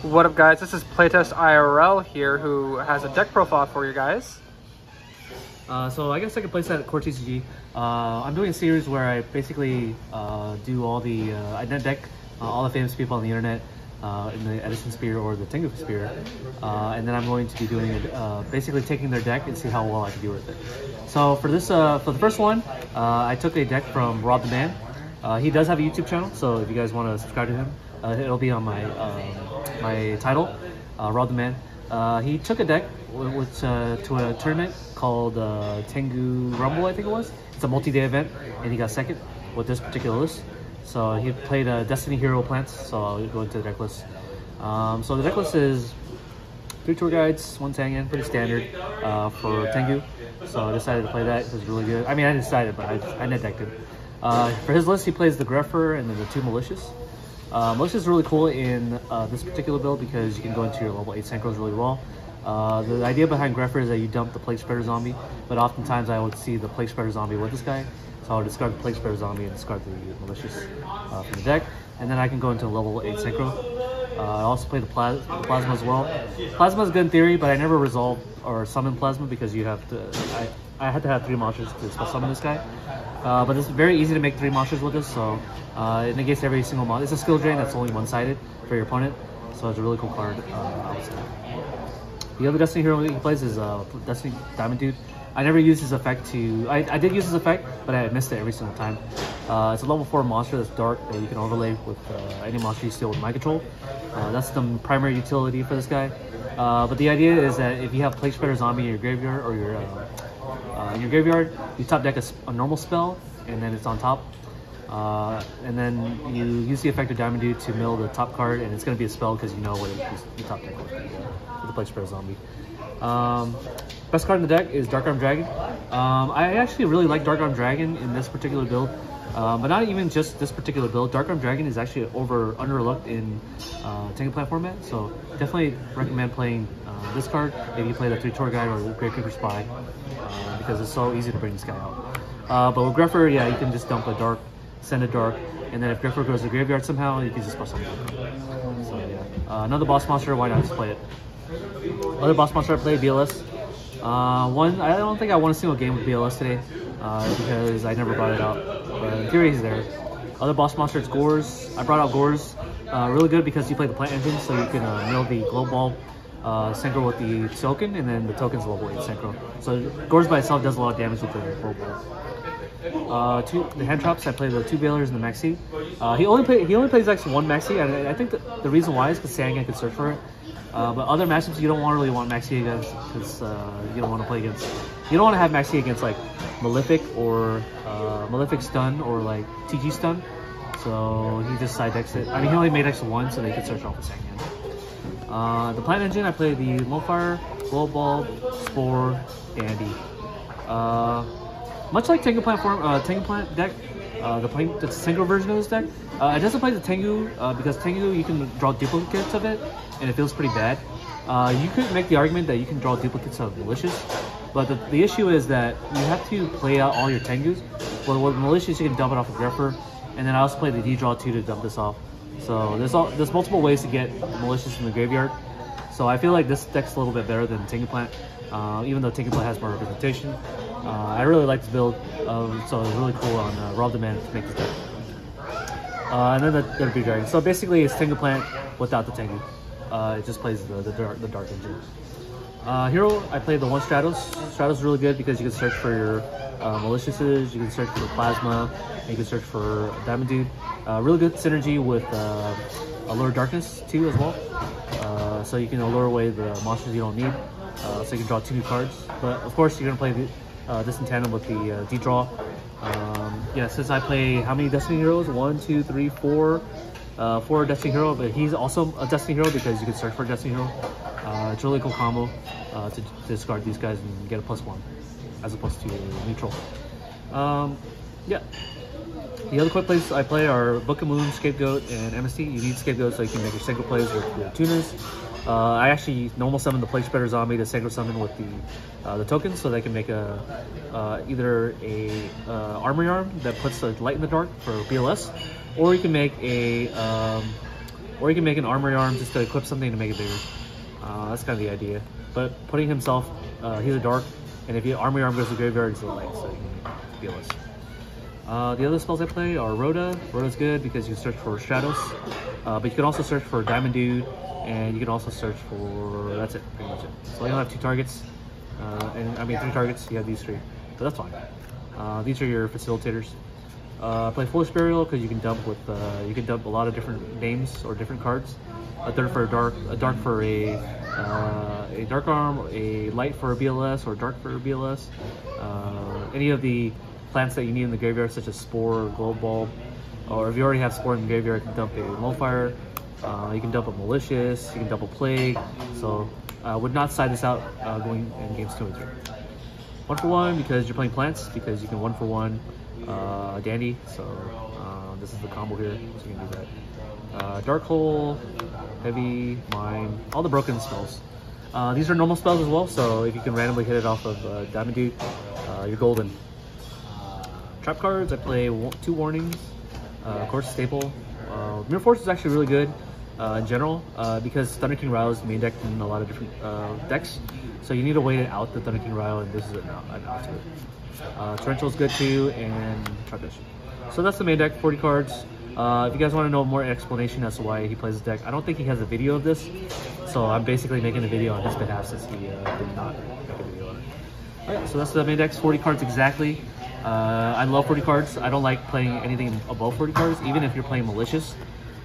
What up, guys? This is Playtest IRL here, who has a deck profile for you guys. So I guess second place at Core TCG. I'm doing a series where I basically do all the I net deck all the famous people on the internet in the Edison Sphere or the Tengu Sphere, and then I'm going to be doing it, basically taking their deck and see how well I can do with it. So for this, for the first one, I took a deck from Rob the Man. He does have a YouTube channel, so if you guys want to subscribe to him, it'll be on my my title, Rob the Man. He took a deck to a tournament called Tengu Rumble, I think it was. It's a multi-day event, and he got second with this particular list. So he played Destiny Hero Plants, so I'll go into the deck list. So the deck list is 3 tour guides, 1 Tangen, pretty standard for Tengu. So I decided to play that. It was really good. I mean, I decided, but I net decked it. For his list, he plays the Greffer and then the 2 Malicious. Malicious is really cool in this particular build because you can go into your level 8 synchros really well. The idea behind Greffer is that you dump the Plague Spreader Zombie, but oftentimes I would see the Plague Spreader Zombie with this guy. So I would discard the Plague Spreader Zombie and discard the Malicious from the deck. And then I can go into level 8 synchro. I also play the Plasma as well. Plasma is good in theory, but I never resolve or summon Plasma because you have to... I had to have 3 monsters to spell summon this guy. But it's very easy to make 3 monsters with this, so it negates every single monster. It's a skill drain that's only one-sided for your opponent, so it's a really cool card. The other Destiny hero he plays is Destiny Diamond Dude. I never used his effect to... I did use his effect, but I missed it every single time. It's a level 4 monster that's dark that you can overlay with any monster you steal with Mind Control. That's the primary utility for this guy. But the idea is that if you have Plague Spreader Zombie in your graveyard or your in your graveyard, you top deck a normal spell, and then it's on top. And then you use the effect of Diamond Dude to mill the top card, and it's going to be a spell because you know what you top deck with the Plague Spreader Zombie. Best card in the deck is Dark Arm Dragon. I actually really like Dark Arm Dragon in this particular build, but not even just this particular build. Dark Arm Dragon is actually underlooked in Tengu Plant format, so definitely recommend playing this card if you play the 3 tour guide or the Great Creeper Spy, because it's so easy to bring this guy out. But with Greffer, yeah, you can just dump a dark, send a dark, and then if Greffer goes to the graveyard somehow, you can just bust something. So yeah, another boss monster, why not just play it? Other boss monster I played, BLS. I don't think I won a single game with BLS today because I never brought it out, but in theory he's there. Other boss monster is Gores. I brought out Gores. Really good because you play the plant engine, so you can mill the globe ball synchro with the token, and then the token's level 8 synchro. So Gores by itself does a lot of damage with the globe ball. The hand traps, I play the 2 Bailers and the Maxi. He only plays actually 1 Maxi, and I think the reason why is because Sangan can search for it. But other matchups you don't really want Maxi against because you don't want to play against. You don't want to have Maxi against like Malefic or Malefic Stun or like TG Stun. So he just side decks it. I mean, he only made X1 so they could search off the Sangan. The plant engine, I play the Longfire, Glow Ball, Spore, Dandy. Much like Tengu Plant deck, the single version of this deck, it doesn't play the Tengu because Tengu you can draw duplicates of it, and it feels pretty bad. You could make the argument that you can draw duplicates of Malicious, but the issue is that you have to play out all your Tengus. But with Malicious, you can dump it off of Greffer, and then I also play the D-Draw 2 to dump this off. So there's multiple ways to get Malicious in the graveyard. So I feel like this deck's a little bit better than Tengu Plant, even though Tengu Plant has more representation. I really like this build, so it's really cool on Rob the Man to make this deck. And then the big dragon. So basically, it's Tengu Plant without the Tengu. It just plays the dark engine. Hero, I played the 1 Stratos. Stratos is really good because you can search for your Maliciouses, you can search for the Plasma, and you can search for Diamond Dude. Really good synergy with Allure Darkness too as well. So you can allure away the monsters you don't need. So you can draw 2 new cards. But of course, you're gonna play this in tandem with the D-Draw. Yeah, since I play how many Destiny heroes? 1, 2, 3, 4. 4 Destiny hero, but he's also a Destiny hero because you can search for a Destiny hero. It's a really cool combo to discard these guys and get a +1 as opposed to neutral. Yeah. The other quick plays I play are Book of Moon, Scapegoat, and MST. You need Scapegoat so you can make your synchro plays with your tuners. I actually normal summon the Plague Spreader Zombie to synchro summon with the tokens so they can make either a Armory Arm that puts a light in the dark for BLS, or you can make a Or you can make an armory arm just to equip something to make it bigger. That's kind of the idea. But putting himself, he's a dark, and if you armory arm goes to the graveyard, it's a light, so you can deal less. The other spells I play are Rhoda. Rhoda's good because you can search for shadows, but you can also search for Diamond Dude, and you can also search for, that's it, pretty much it. So you only have 2 targets, and I mean 3 targets, you have these 3, but that's fine. These are your facilitators. Play Foolish Burial because you can dump with, you can dump a lot of different names or different cards. A third for a dark for a dark arm, a light for a BLS, or dark for a BLS. Any of the plants that you need in the graveyard, such as Spore or Gold Bulb, or if you already have Spore in the graveyard, you can dump a Molfire. You can dump a Malicious, you can dump a Plague. So would not side this out going in games 2 and 3. 1 for 1 because you're playing plants, because you can 1 for 1 Dandy. So this is the combo here, so you can do that. Dark Hole, Heavy, Mine, all the broken spells. These are normal spells as well, so if you can randomly hit it off of Diamond Dude, you're golden. Trap cards, I play 2 Warnings, of course Staple. Mirror Force is actually really good in general because Thunder King Rao is main decked in a lot of different decks, so you need to wait it out the Thunder King Rao, and this is an out to it. Torrential is good too, and Trap Dish. So that's the main deck, 40 cards. If you guys want to know more explanation as to why he plays this deck, I don't think he has a video of this, so I'm basically making a video on his behalf since he did not make a video on it. Alright, so that's the main deck, 40 cards exactly. I love 40 cards. I don't like playing anything above 40 cards, even if you're playing Malicious.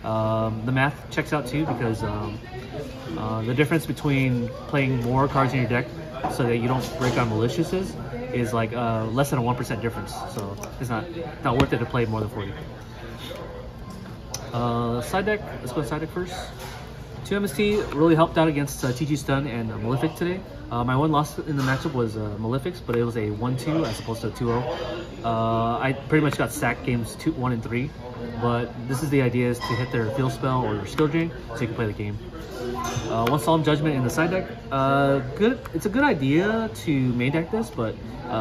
The math checks out too, because the difference between playing more cards in your deck so that you don't break on Maliciouses is like less than a 1% difference. So it's not worth it to play more than 40. Side deck, let's go side deck first. 2 MST really helped out against TG Stun and Malefic today. My one loss in the matchup was Malefic's, but it was a 1-2 as opposed to a 2-0. I pretty much got sacked games 1 and 3, but this is the idea, is to hit their field spell or their skill drain so you can play the game. 1 Solemn Judgment in the side deck. Good. It's a good idea to main deck this, but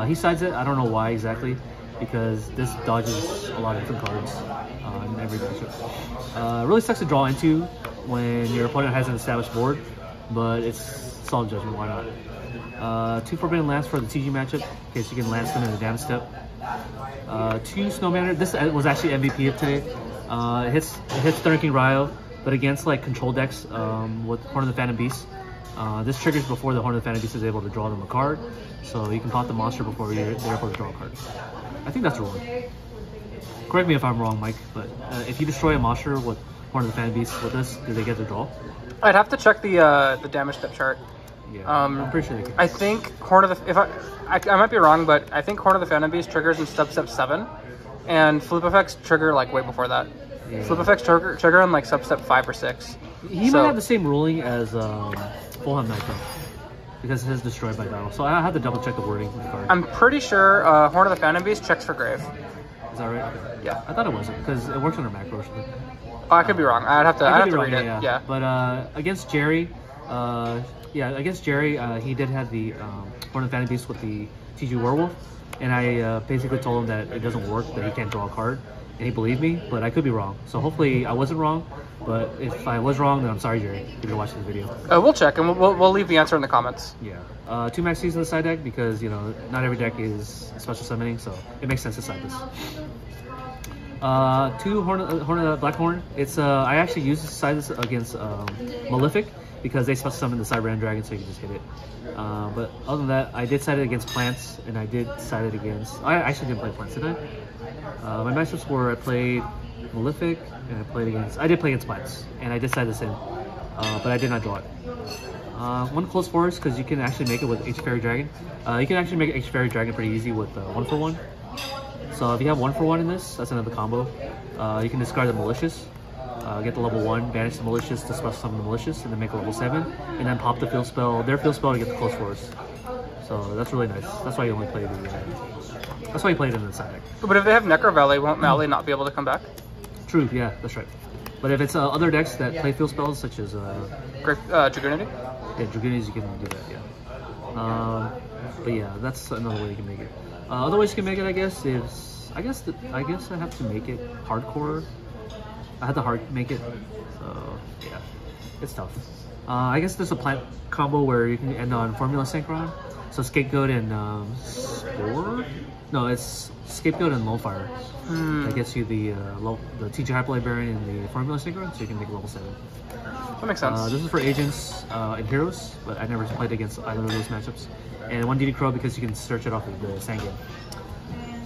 he sides it. I don't know why exactly, because this dodges a lot of different cards in every matchup. Really sucks to draw into when your opponent has an established board, but it's Solemn Judgment, why not? 2 Forbidden Lance for the TG matchup, in case you can lance them in the damage step. 2 Snowmanor, this was actually MVP of today. It hits Thunder King Ryo, but against like control decks with Horn of the Phantom Beast, this triggers before the Horn of the Phantom Beast is able to draw them a card, so you can pop the monster before they're able to draw a card. I think that's a rule. Correct me if I'm wrong, Mike, but if you destroy a monster with Horn of the Phantom Beast with this, do they get the draw? I'd have to check the damage step chart. Yeah, I'm pretty sure they can. I think Horn of the, if I might be wrong, but I think Horn of the Phantom Beast triggers in step 7, and flip effects trigger like way before that. Yeah. Flip effects trigger in like step 5 or 6. He might have the same ruling as Fulham Knight though, because it is destroyed by battle. So I have to double check the wording of the card. I'm pretty sure Horn of the Phantom Beast checks for grave. Is that right? Okay. Yeah. I thought it wasn't, because it works under macro or something. Oh, I could be wrong. I'd have to read it. Yeah. But against Jerry, he did have the Horn of the Phantom Beast with the TG Werewolf, and I basically told him that it doesn't work, that he can't draw a card, and he believed me, but I could be wrong. So hopefully I wasn't wrong, but if I was wrong, then I'm sorry, Jerry, if you're watching the video. We'll check, and we'll leave the answer in the comments. Yeah. 2 Maxis in the side deck, because, you know, not every deck is special summoning, so it makes sense to side this. 2 Black Horn. It's I actually used to side this against Malefic, because they special summon the Side Random Dragon, so you can just hit it. But other than that, I did side it against plants, and I did side it against... I actually didn't play plants, did I? My matchups were I played Malefic, and I did play against plants, and I did side this in, but I did not draw it. 1 Close Forest, because you can actually make it with H Fairy Dragon. You can actually make H Fairy Dragon pretty easy with 1 for 1. So if you have 1 for 1 in this, that's another combo. You can discard the Malicious, get the level 1, banish the Malicious to special summon the Malicious, and then make a level 7, and then pop the field spell, their field spell, to get the Close Forest. So that's really nice. That's why you only play the. That's why you played it in the side deck. But if they have Necro Valley, won't Valley not be able to come back? True. Yeah, that's right. But if it's other decks that play field spells, such as Dragoonity? Yeah, Dragoonities, you can do that. Yeah. But yeah, that's another way you can make it. Other ways you can make it, I guess, is I guess I have to make it hardcore. I had to hard make it, so yeah, it's tough. I guess there's a plant combo where you can end on Formula Synchron. So Scapegoat and Spore? No, it's Scapegoat and Lowfire. That gets you the TG Hyper Librarian and the Formula Synchron, so you can make level 7. That makes sense. This is for agents and heroes, but I never played against either of those matchups. And 1 DD Crow because you can search it off of the Sangame.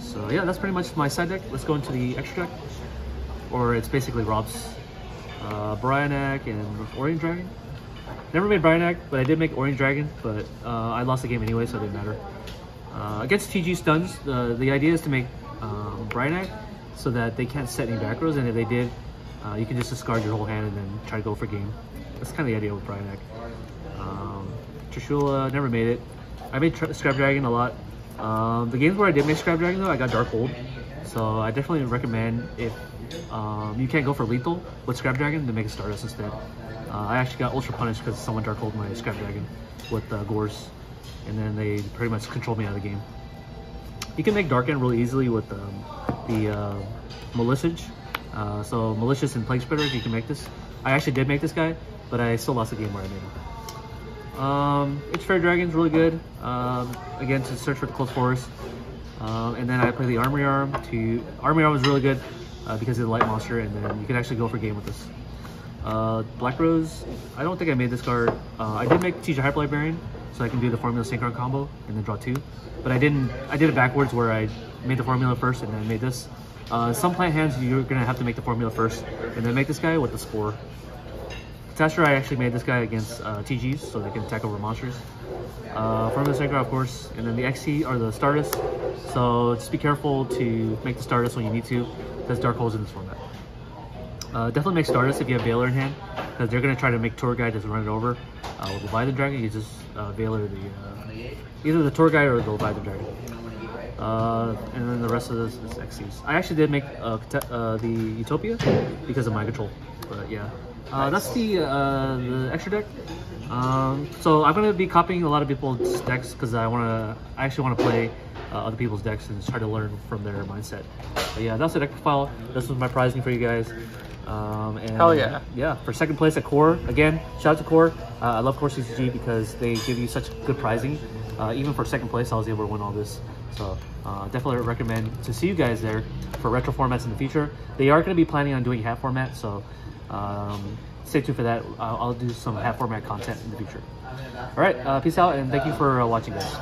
So yeah, that's pretty much my side deck. Let's go into the extra deck. Or it's basically Rob's Bryanak and Orient Dragon. Never made Bryanak, but I did make Orange Dragon, but I lost the game anyway, so it didn't matter. Against TG stuns, the idea is to make Bryanak so that they can't set any back rows, and if they did, you can just discard your whole hand and then try to go for game. That's kind of the idea with Bryanak. Trishula, never made it. I made Scrap Dragon a lot. The games where I did make Scrap Dragon though, I got Dark Hold. So I definitely recommend if you can't go for lethal with Scrap Dragon to make a Stardust instead. I actually got Ultra Punished because someone Dark Hold my Scrap Dragon with Gores, and then they pretty much controlled me out of the game. You can make Dark End really easily with the Malicious. So Malicious and Plague Spreader, you can make this. I actually did make this guy, but I still lost the game where I made him. It's Fair Dragon's really good, again to search for the close forest. And then I play the Armory Arm. Armory Arm was really good because of the light monster, and then you can actually go for game with this. Black Rose, I don't think I made this card. I did make TG Hyper Librarian, so I can do the Formula Synchron combo and then draw 2. But I did it backwards where I made the formula first and then made this. Some plant hands you're gonna have to make the formula first and then make this guy with the Spore. Tasher, I actually made this guy against TGs so they can attack over monsters. Formula Synchron, of course, and then the XC are the Stardust. So just be careful to make the Stardust when you need to, because Dark Hole's in this format. Definitely make Stardust if you have Veiler in hand, because they're going to try to make Tour Guide just run it over. With Leviathan Dragon, you just Veiler either the Tour Guide or the Leviathan Dragon. And then the rest of this is XCs. I actually did make the Utopia because of my control, but yeah. That's the extra deck. So I'm going to be copying a lot of people's decks because I actually want to play other people's decks and try to learn from their mindset. But yeah, that's the deck profile. This was my prizing for you guys. And hell yeah. Yeah, for second place at Core. Again, shout out to Core. I love Core CCG because they give you such good prizing. Even for second place, I was able to win all this. So definitely recommend to see you guys there for retro formats in the future. They are going to be planning on doing hat format, so stay tuned for that. I'll do some hat format content in the future. All right, peace out, and thank you for watching, guys.